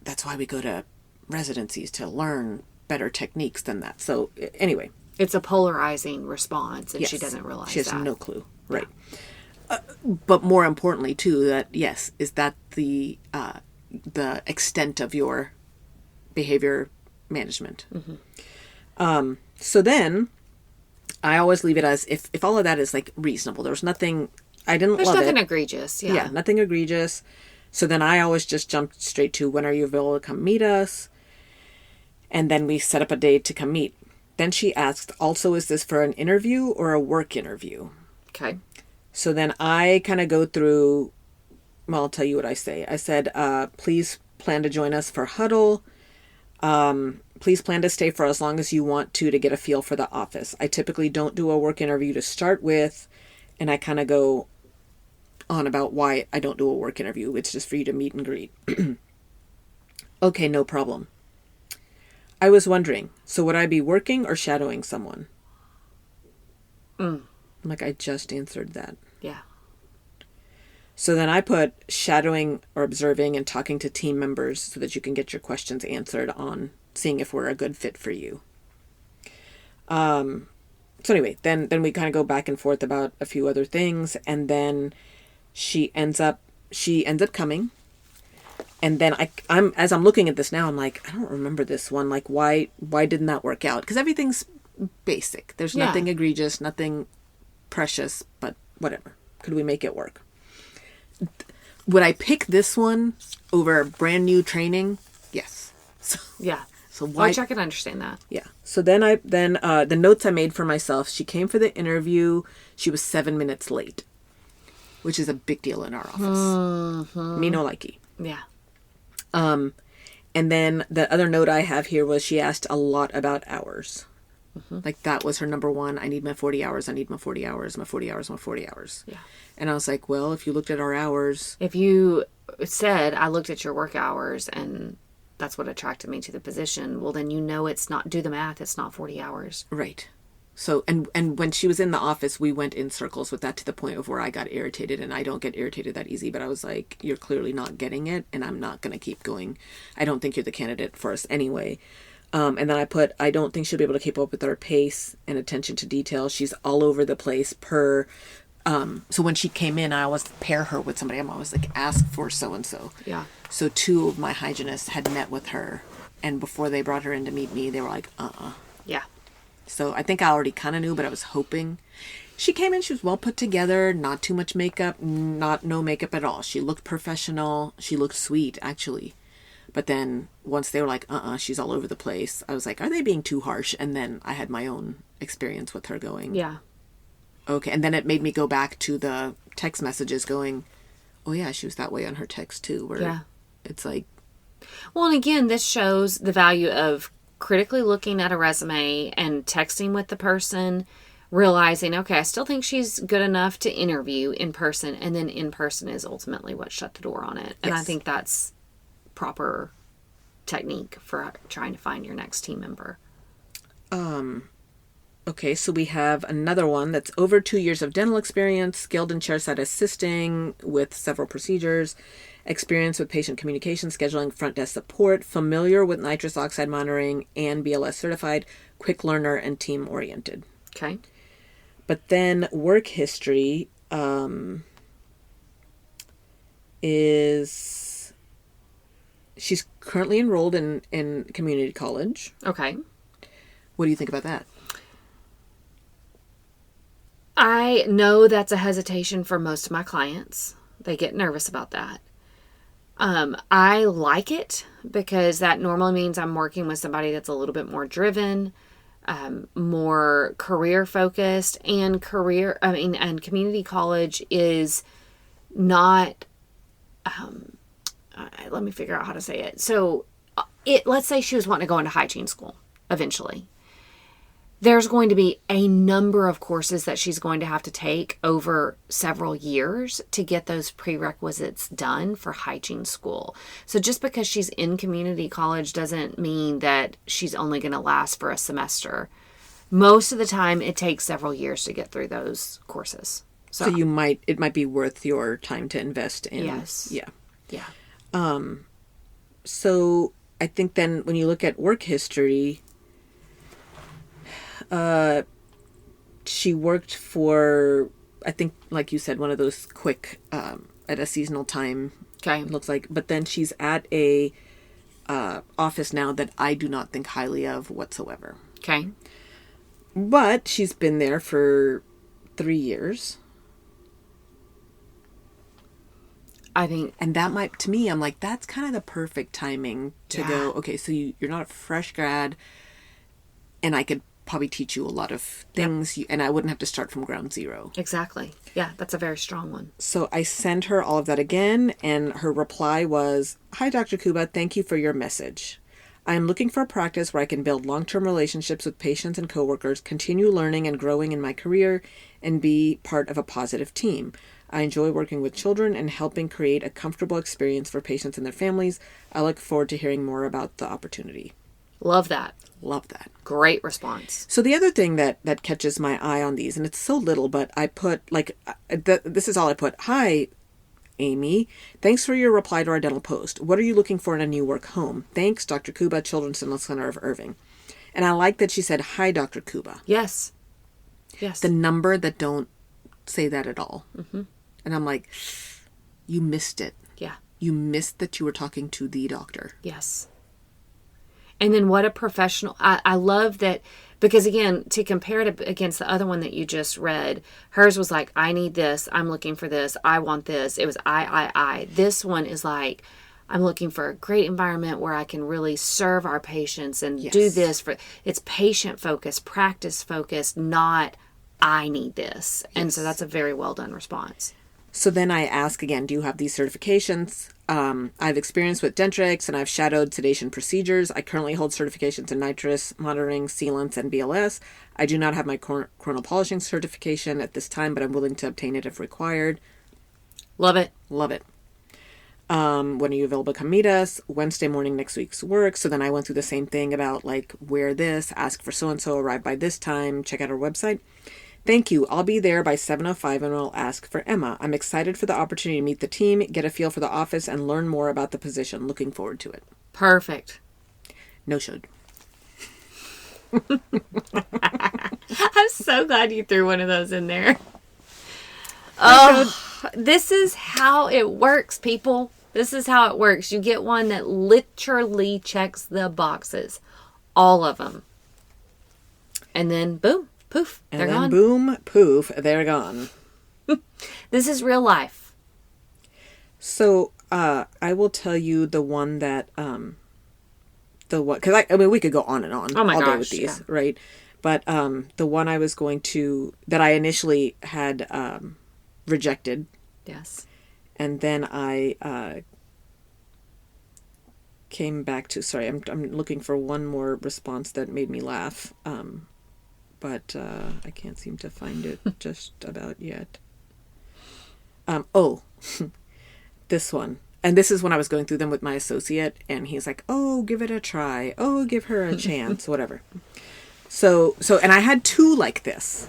that's why we go to residencies to learn better techniques than that. So anyway. It's a polarizing response, and yes, she doesn't realize that. She has no clue. Right. Yeah. But more importantly, too, that, yes, is that the extent of your behavior management. Mm-hmm. So then I always leave it as if all of that is like reasonable. There's nothing, I didn't There's love it. There's nothing egregious. Yeah. Yeah, nothing egregious. So then I always just jumped straight to, when are you available to come meet us? And then we set up a date to come meet. Then she asked, also, is this for an interview or a work interview? Okay. So then I kind of go through, well, I'll tell you what I say. I said, please plan to join us for huddle. Please plan to stay for as long as you want to get a feel for the office. I typically don't do a work interview to start with. And I kind of go on about why I don't do a work interview. It's just for you to meet and greet. Okay, no problem. I was wondering, so would I be working or shadowing someone? I'm like, I just answered that. Yeah. So then I put shadowing or observing and talking to team members so that you can get your questions answered on seeing if we're a good fit for you. So anyway, then we kind of go back and forth about a few other things, and then she ends up coming. And then I'm as I'm looking at this now, I'm like, I don't remember this one. Like, why didn't that work out? Because everything's basic. There's nothing egregious, nothing precious, but whatever. Could we make it work? Would I pick this one over brand new training? Yes. So, yeah. So why? Which I can understand that. Yeah. So then the notes I made for myself. She came for the interview. She was 7 minutes late, which is a big deal in our office. Me no likey. Yeah. And then the other note I have here was she asked a lot about hours. Like that was her number one. I need my 40 hours. I need my 40 hours. My 40 hours. My 40 hours. Yeah. And I was like, well, if you looked at our hours. If you said, I looked at your work hours and that's what attracted me to the position, well, then it's not, do the math, it's not 40 hours. Right. So, and when she was in the office, we went in circles with that to the point of where I got irritated, and I don't get irritated that easy, but I was like, you're clearly not getting it, and I'm not going to keep going. I don't think you're the candidate for us anyway. And then I put, I don't think she'll be able to keep up with our pace and attention to detail. She's all over the place so when she came in, I always pair her with somebody. I'm always like, ask for so-and-so. Yeah. So 2 of my hygienists had met with her, and before they brought her in to meet me, they were like, Yeah. So I think I already kind of knew, but I was hoping. She came in, she was well put together, not too much makeup, no makeup at all. She looked professional. She looked sweet, actually. But then once they were like, she's all over the place, I was like, are they being too harsh? And then I had my own experience with her going, yeah. Okay. And then it made me go back to the text messages going, oh yeah, she was that way on her text too, where it's like. Well, and again, this shows the value of critically looking at a resume and texting with the person, realizing, okay, I still think she's good enough to interview in person, and then in person is ultimately what shut the door on it. And I think that's proper technique for trying to find your next team member. Okay, so we have another one that's over 2 years of dental experience, skilled in chairside assisting with several procedures, experience with patient communication, scheduling, front desk support, familiar with nitrous oxide monitoring, and BLS certified, quick learner, and team oriented. Okay. But then work history is she's currently enrolled in community college. Okay. What do you think about that? I know that's a hesitation for most of my clients. They get nervous about that. I like it because that normally means I'm working with somebody that's a little bit more driven, more career focused, and and community college is not, let me figure out how to say it. So let's say she was wanting to go into hygiene school eventually. There's going to be a number of courses that she's going to have to take over several years to get those prerequisites done for hygiene school. So just because she's in community college doesn't mean that she's only going to last for a semester. Most of the time, it takes several years to get through those courses. So it might be worth your time to invest in. Yes. Yeah. Yeah. So I think then when you look at work history, she worked for, I think, like you said, one of those quick, at a seasonal time. Okay. It looks like, but then she's at a, office now that I do not think highly of whatsoever. Okay. But she's been there for 3 years. I think. And that might, to me, I'm like, that's kind of the perfect timing to go, okay, so you're not a fresh grad, and I could probably teach you a lot of things, and I wouldn't have to start from ground zero. Exactly. Yeah, that's a very strong one. So I sent her all of that again, and her reply was, "Hi, Dr. Kuba, thank you for your message. I am looking for a practice where I can build long-term relationships with patients and coworkers, continue learning and growing in my career, and be part of a positive team. I enjoy working with children and helping create a comfortable experience for patients and their families. I look forward to hearing more about the opportunity." Love that. Love that. Great response. So the other thing that catches my eye on these, and it's so little, but I put, this is all I put. "Hi, Amy. Thanks for your reply to our dental post. What are you looking for in a new work home? Thanks, Dr. Kuba, Children's Dental Center of Irving." And I like that she said, "Hi, Dr. Kuba." Yes. Yes. The number that don't say that at all. Mm-hmm. And I'm like, you missed it. Yeah. you missed that you were talking to the doctor. Yes. And then what a professional. I love that, because again, to compare it against the other one that you just read, hers was like, I need this. I'm looking for this. I want this. It was I. This one is like, I'm looking for a great environment where I can really serve our patients and do this for, it's patient focused, practice focused, not I need this. And so that's a very well done response. So then I ask again, do you have these certifications? I've experience with Dentrix and I've shadowed sedation procedures. I currently hold certifications in nitrous monitoring, sealants, and BLS. I do not have my coronal polishing certification at this time, but I'm willing to obtain it if required. Love it. Love it. When are you available to come meet us? Wednesday morning, next week's work. So then I went through the same thing about like, wear this, ask for so-and-so, arrive by this time, check out our website. Thank you. I'll be there by 7:05 and I'll ask for Emma. I'm excited for the opportunity to meet the team, get a feel for the office, and learn more about the position. Looking forward to it. Perfect. No should. I'm so glad you threw one of those in there. Oh, this is how it works, people. This is how it works. You get one that literally checks the boxes. All of them. And then, boom. Poof, they're gone. And then boom, poof, they're gone. This is real life. So, I will tell you the one that, because I mean, we could go on and on all day with these, right? But the one I was going to, that I initially had rejected. Yes. And then I came back to, sorry, I'm looking for one more response that made me laugh. But I can't seem to find it just about yet. This one. And this is when I was going through them with my associate, and he's like, oh, give it a try. Oh, give her a chance, whatever. So, and I had two like this.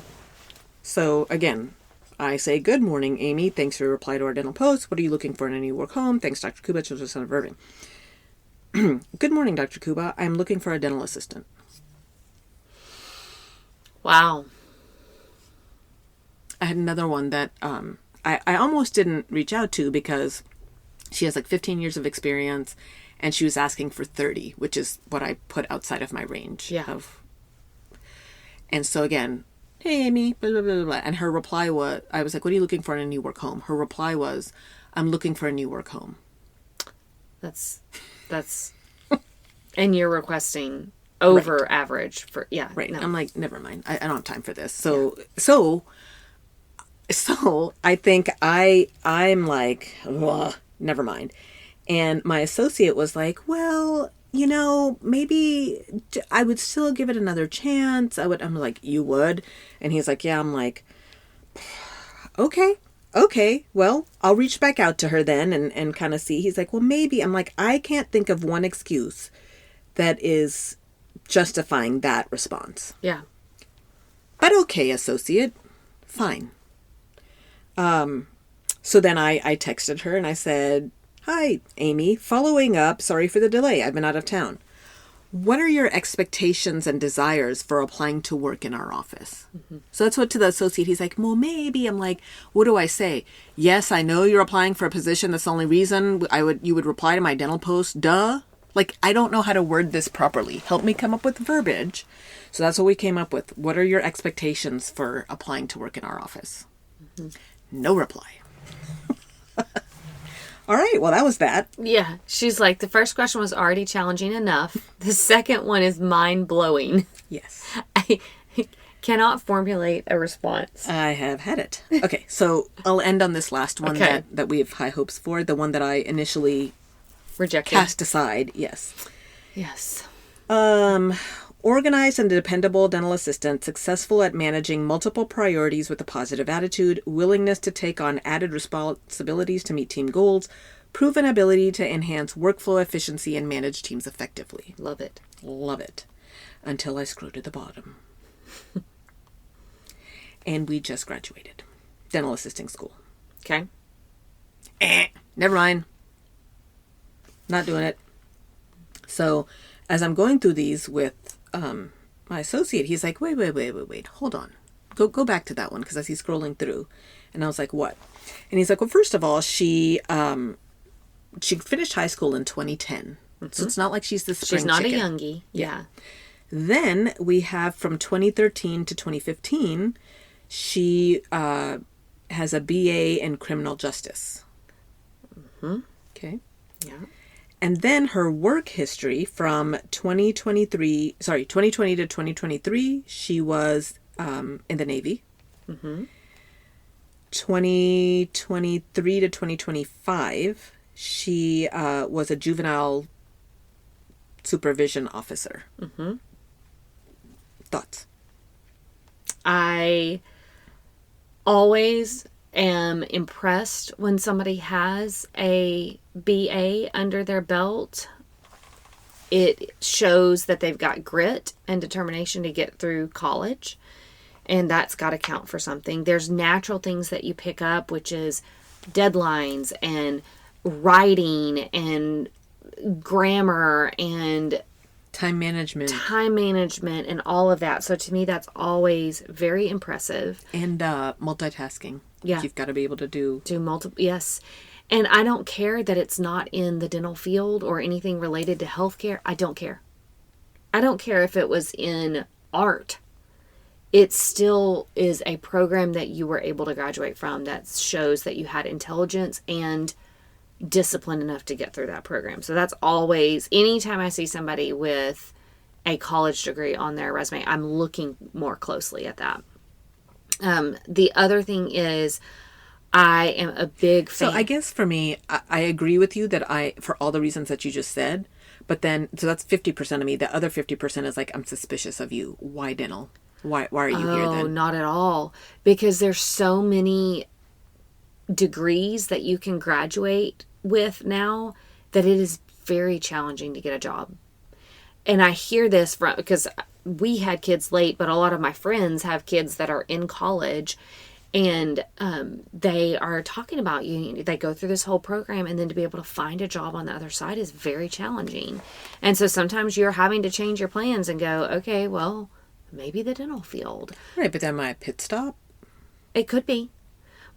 So again, I say, good morning, Amy. Thanks for your reply to our dental post. What are you looking for in a new work home? Thanks, Dr. Kuba, Children's Son of Irving. Good morning, Dr. Kuba. I'm looking for a dental assistant. Wow. I had another one that I almost didn't reach out to because she has like 15 years of experience and she was asking for 30, which is what I put outside of my range. Yeah. And so again, hey, Amy, blah, blah, blah, blah. And her reply was, I was like, what are you looking for in a new work home? Her reply was, I'm looking for a new work home. That's, and you're requesting over average for, right. No. I'm like, never mind. I don't have time for this. So I think I'm like, ugh, never mind. And my associate was like, well, maybe I would still give it another chance. I'm like, you would? And he's like, yeah. I'm like, okay. Well, I'll reach back out to her then and kind of see. He's like, well, maybe. I'm like, I can't think of one excuse that is justifying that response. Yeah. But okay, associate. Fine. So then I texted her and I said, hi, Amy, following up. Sorry for the delay. I've been out of town. What are your expectations and desires for applying to work in our office? Mm-hmm. So that's what to the associate. He's like, well, maybe. I'm like, what do I say? Yes, I know you're applying for a position. That's the only reason you would reply to my dental post. Duh. Like, I don't know how to word this properly. Help me come up with verbiage. So that's what we came up with. What are your expectations for applying to work in our office? Mm-hmm. No reply. All right. Well, that was that. Yeah. She's like, the first question was already challenging enough. The second one is mind-blowing. Yes. I cannot formulate a response. I have had it. Okay. So I'll end on this last one that we have high hopes for. The one that I initially rejected. Cast aside. Yes. Yes. Organized and dependable dental assistant, successful at managing multiple priorities with a positive attitude, willingness to take on added responsibilities to meet team goals, proven ability to enhance workflow efficiency and manage teams effectively. Love it. Love it. Until I scroll to the bottom. And we just graduated. Dental assisting school. Okay. Never mind. Not doing it. So as I'm going through these with my associate, he's like, wait, hold on. Go back to that one, because as he's scrolling through. And I was like, what? And he's like, well, first of all, she she finished high school in 2010. So it's not like she's the spring She's not chicken. a youngie. Yeah. Then we have from 2013 to 2015, she has a BA in criminal justice. Okay. Yeah. And then her work history from 2020 to 2023, she was in the Navy. 2023 to 2025, she was a juvenile supervision officer. Thoughts? I always am impressed when somebody has a BA under their belt. It shows that they've got grit and determination to get through college, and that's got to count for something. There's natural things that you pick up, which is deadlines and writing and grammar and Time management and all of that. So to me, that's always very impressive. and multitasking. Yeah. You've got to be able to do multiple, yes. And I don't care that it's not in the dental field or anything related to healthcare. I don't care. I don't care if it was in art. It still is a program that you were able to graduate from that shows that you had intelligence and discipline enough to get through that program. So that's always, anytime I see somebody with a college degree on their resume, I'm looking more closely at that. The other thing is, I am a big fan. So I guess for me, I agree with you that for all the reasons that you just said, but then, so that's 50% of me. The other 50% is like, I'm suspicious of you. Why dental? Why are you here then? Oh, not at all. Because there's so many degrees that you can graduate with now that it is very challenging to get a job. And I hear this because we had kids late, but a lot of my friends have kids that are in college, and they are talking about they go through this whole program, and then to be able to find a job on the other side is very challenging. And so sometimes you're having to change your plans and go, okay, well, maybe the dental field. Right, but then my pit stop? It could be.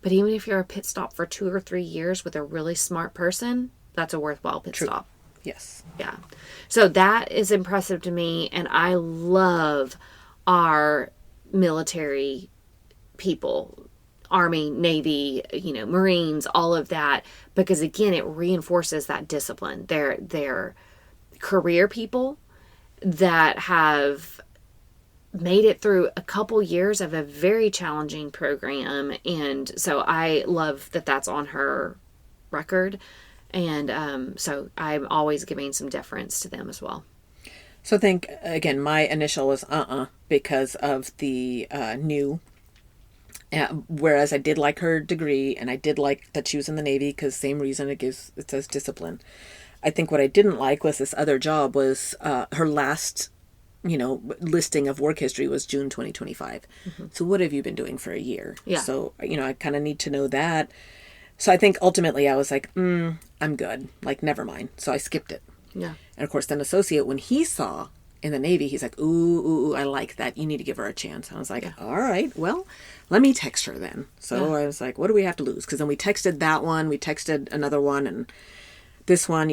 But even if you're a pit stop for 2 or 3 years with a really smart person, that's a worthwhile pit stop. Yes. Yeah. So that is impressive to me. And I love our military people, Army, Navy, Marines, all of that. Because again, it reinforces that discipline. They're career people that have made it through a couple years of a very challenging program. And so I love that that's on her record. And so I'm always giving some deference to them as well. So I think, again, my initial was because of the new. Whereas I did like her degree, and I did like that she was in the Navy because same reason it says discipline. I think what I didn't like was this other job was her last listing of work history was June 2025. So what have you been doing for a year? Yeah. So, I kind of need to know that. So I think ultimately I was like, I'm good. Like, never mind. So I skipped it. Yeah. And of course, then associate, when he saw in the Navy, he's like, ooh, I like that. You need to give her a chance. And I was like, all right, well, let me text her then. So I was like, what do we have to lose? Because then we texted that one. We texted another one. And this one,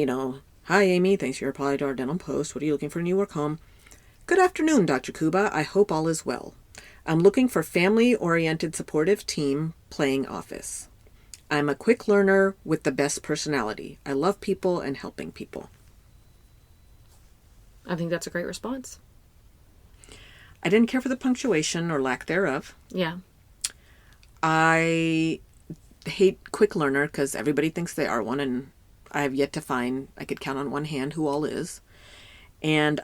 hi, Amy. Thanks for your reply to our dental post. What are you looking for a new work home? Good afternoon, Dr. Kuba. I hope all is well. I'm looking for family-oriented supportive team playing office. I'm a quick learner with the best personality. I love people and helping people. I think that's a great response. I didn't care for the punctuation or lack thereof. Yeah. I hate quick learner because everybody thinks they are one, and I have yet to find, I could count on one hand who all is. And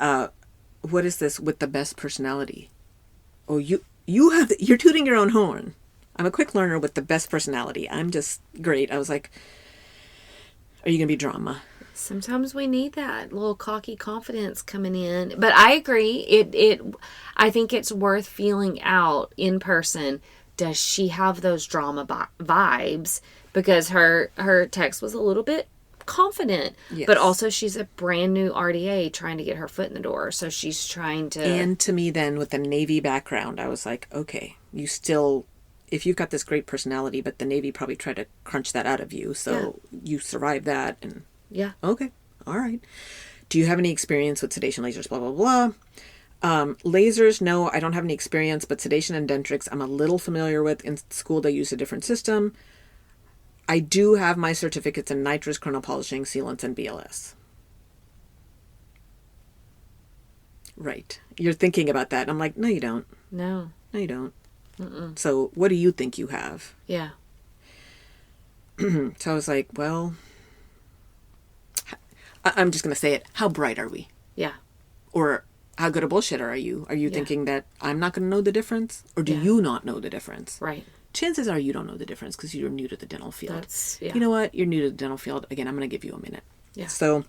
what is this with the best personality? Oh, you're tooting your own horn. I'm a quick learner with the best personality. I'm just great. I was like, are you going to be drama? Sometimes we need that little cocky confidence coming in. But I agree. I think it's worth feeling out in person. Does she have those drama vibes? Because her text was a little bit confident, yes. But also she's a brand new RDA trying to get her foot in the door. So she's trying to... And to me then, with the Navy background, I was like, okay, you still if you've got this great personality, but the Navy probably tried to crunch that out of you, so you survived that, and okay, all right. Do you have any experience with sedation, lasers, blah, blah, blah? Lasers, no, I don't have any experience, but sedation and dentrix I'm a little familiar with. In school, they use a different system. I do have my certificates in nitrous, chronopolishing, sealants, and BLS. Right. You're thinking about that. I'm like, no, you don't. No. No, you don't. Mm-mm. So what do you think you have? Yeah. So I was like, well, I'm just going to say it. How bright are we? Yeah. Or how good a bullshitter are you? Are you thinking that I'm not going to know the difference? Or do you not know the difference? Right. Chances are you don't know the difference because you're new to the dental field. You know what? You're new to the dental field. Again, I'm going to give you a minute. Yeah. So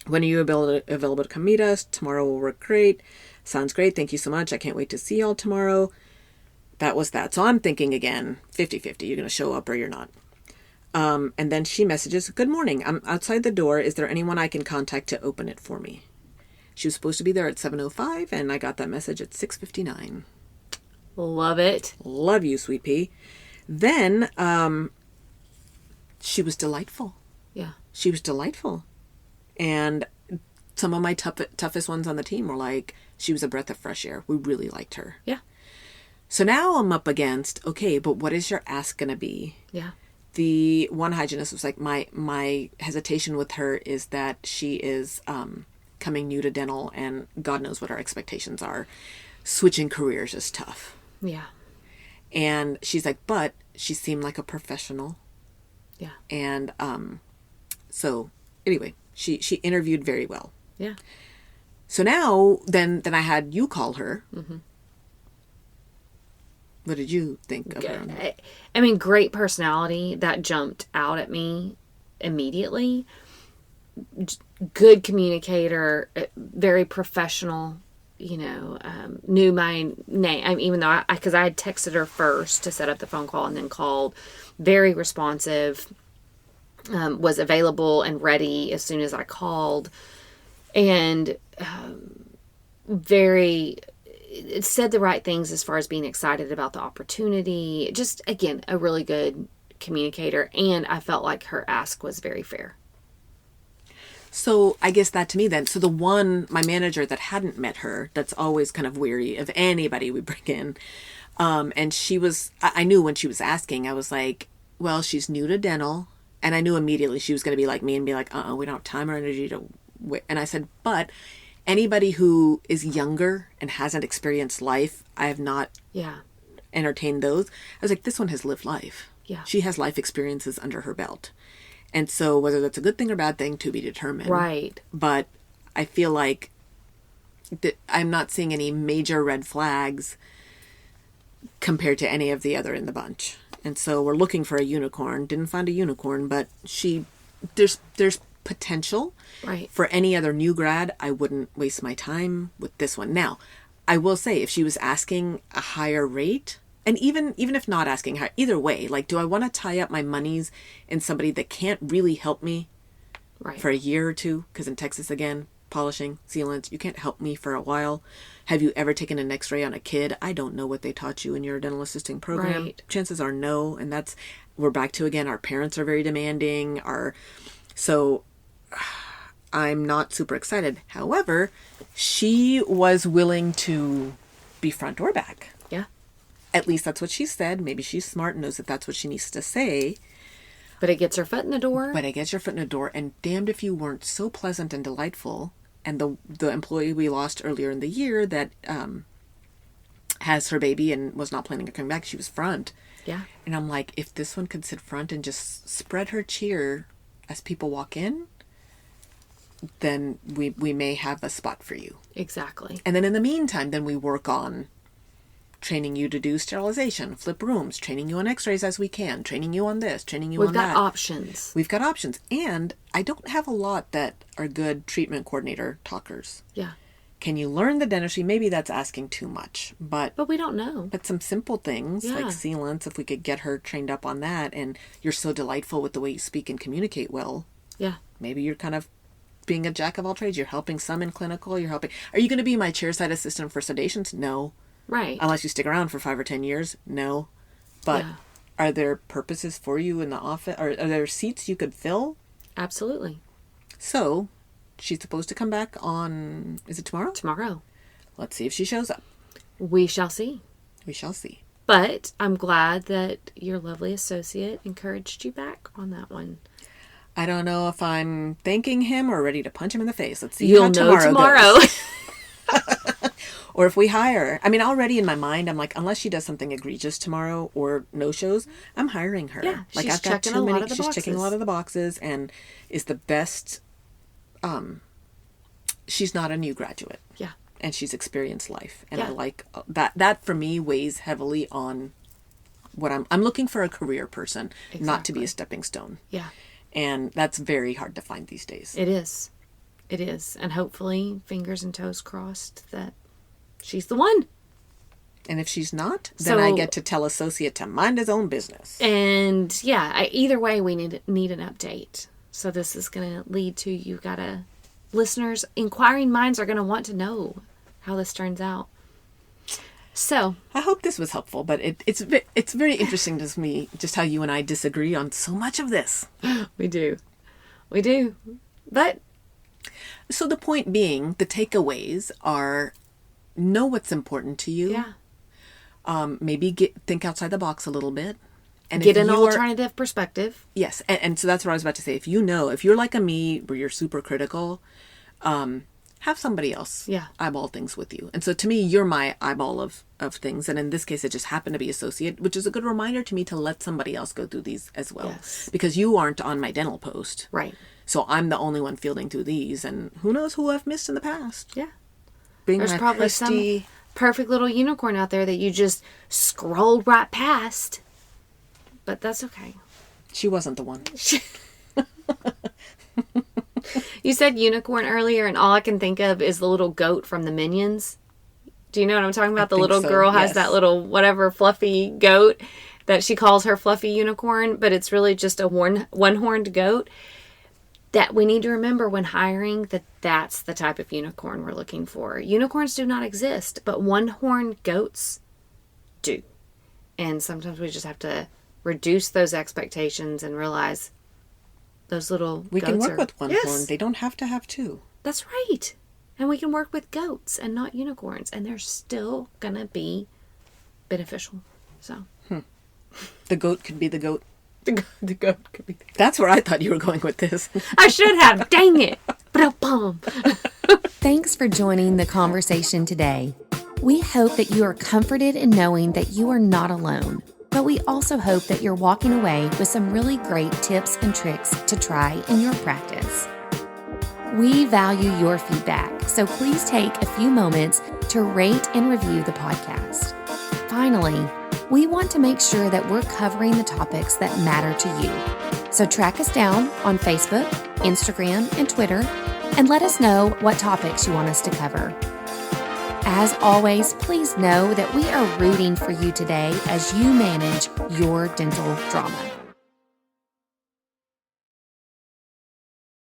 when are you available to come meet us? Tomorrow will work great. Sounds great. Thank you so much. I can't wait to see y'all tomorrow. That was that. So I'm thinking again, 50-50. You're going to show up or you're not. And then she messages, good morning. I'm outside the door. Is there anyone I can contact to open it for me? She was supposed to be there at 7:05 and I got that message at 6:59. Love it. Love you, sweet pea. Then she was delightful. Yeah. She was delightful. And some of my toughest ones on the team were like, she was a breath of fresh air. We really liked her. Yeah. So now I'm up against, okay, but what is your ask going to be? Yeah. The one hygienist was like, my hesitation with her is that she is coming new to dental and God knows what our expectations are. Switching careers is tough. Yeah. And she's like, but she seemed like a professional. Yeah. And so anyway, she interviewed very well. Yeah. So now then I had you call her. Mm-hmm. What did you think of her? I mean, great personality. That jumped out at me immediately. Good communicator, very professional, knew my name. Even though because I had texted her first to set up the phone call and then called. Very responsive, was available and ready as soon as I called. And it said the right things as far as being excited about the opportunity. Just, again, a really good communicator. And I felt like her ask was very fair. So I guess that to me then, so the one, my manager that hadn't met her, that's always kind of weary of anybody we bring in. And I knew when she was asking, I was like, well, she's new to dental. And I knew immediately she was going to be like me and be like, we don't have time or energy to wait. And I said, but anybody who is younger and hasn't experienced life, I have not entertained those. I was like, this one has lived life. Yeah. She has life experiences under her belt. And so whether that's a good thing or bad thing to be determined. Right. But I feel like I'm not seeing any major red flags compared to any of the other in the bunch. And so we're looking for a unicorn. Didn't find a unicorn, but there's potential. Right. For any other new grad, I wouldn't waste my time with this one. Now, I will say if she was asking a higher rate, and even if not asking higher, either way, like, do I want to tie up my monies in somebody that can't really help me for a year or two? Because in Texas, again, polishing, sealants, you can't help me for a while. Have you ever taken an x-ray on a kid? I don't know what they taught you in your dental assisting program. Right. Chances are no. And we're back to, again, our parents are very demanding. So I'm not super excited. However, she was willing to be front or back. Yeah. At least that's what she said. Maybe she's smart and knows that that's what she needs to say. But it gets her foot in the door. But it gets your foot in the door. And damned if you weren't so pleasant and delightful. And the employee we lost earlier in the year that has her baby and was not planning on coming back, she was front. Yeah. And I'm like, if this one could sit front and just spread her cheer as people walk in, then we may have a spot for you. Exactly. And then in the meantime, then we work on training you to do sterilization, flip rooms, training you on x-rays as we can, training you on this, training you on that. We've got options. We've got options. And I don't have a lot that are good treatment coordinator talkers. Yeah. Can you learn the dentistry? Maybe that's asking too much. But we don't know. But some simple things like sealants, if we could get her trained up on that, and you're so delightful with the way you speak and communicate well. Yeah. Maybe you're kind of being a jack of all trades. You're helping some in clinical. You're helping. Are you going to be my chairside assistant for sedations? No. Right. Unless you stick around for 5 or 10 years. No. but are there purposes for you in the office? Are there seats you could fill? Absolutely. So she's supposed to come back on, is it tomorrow? Tomorrow. Let's see if she shows up. We shall see. We shall see. But I'm glad that your lovely associate encouraged you back on that one. I don't know if I'm thanking him or ready to punch him in the face. Let's see. You'll know tomorrow. Or if we hire. I mean, already in my mind, I'm like, unless she does something egregious tomorrow or no shows, I'm hiring her. Yeah, like she's I've got checking too a lot many. of the She's boxes. checking a lot of the boxes and is the best. She's not a new graduate. Yeah. And she's experienced life. And Yeah. I like that. That for me weighs heavily on what I'm looking for a career person, not to be a stepping stone. Yeah. And that's very hard to find these days. It is. It is. And hopefully, fingers and toes crossed that she's the one. And if she's not, then I get to tell associate to mind his own business. And yeah, either way, we need an update. So this is going to lead to listeners, inquiring minds are going to want to know how this turns out. So I hope this was helpful, but it's very interesting to me just how you and I disagree on so much of this. We do. But so the point being, the takeaways are know what's important to you. yeah, Maybe think outside the box a little bit. And get an alternative perspective. Yes. And so that's what I was about to say. If you're like me, where you're super critical, have somebody else eyeball things with you. And so to me, you're my eyeball of things. And in this case, it just happened to be associate, which is a good reminder to me to let somebody else go through these as well. Yes. Because you aren't on my dental post. Right. So I'm the only one fielding through these. And who knows who I've missed in the past. Yeah. There's probably some perfect little unicorn out there that you just scrolled right past. But that's okay. She wasn't the one. You said unicorn earlier, and all I can think of is the little goat from the Minions. Do you know what I'm talking about? The little girl has that little whatever fluffy goat that she calls her fluffy unicorn, but it's really just a one-horned goat. That we need to remember when hiring that's the type of unicorn we're looking for. Unicorns do not exist, but one-horned goats do. And sometimes we just have to reduce those expectations and realize those little we goats can work with one yes, horn. They don't have to have two. That's right. And we can work with goats and not unicorns. And they're still going to be beneficial. So. The goat could be the goat. The goat could be. That's where I thought you were going with this. I should have. Dang it. Ba-da-bum. Thanks for joining the conversation today. We hope that you are comforted in knowing that you are not alone. But we also hope that you're walking away with some really great tips and tricks to try in your practice. We value your feedback, so please take a few moments to rate and review the podcast. Finally, we want to make sure that we're covering the topics that matter to you. So track us down on Facebook, Instagram, and Twitter, and let us know what topics you want us to cover. As always, please know that we are rooting for you today as you manage your dental drama.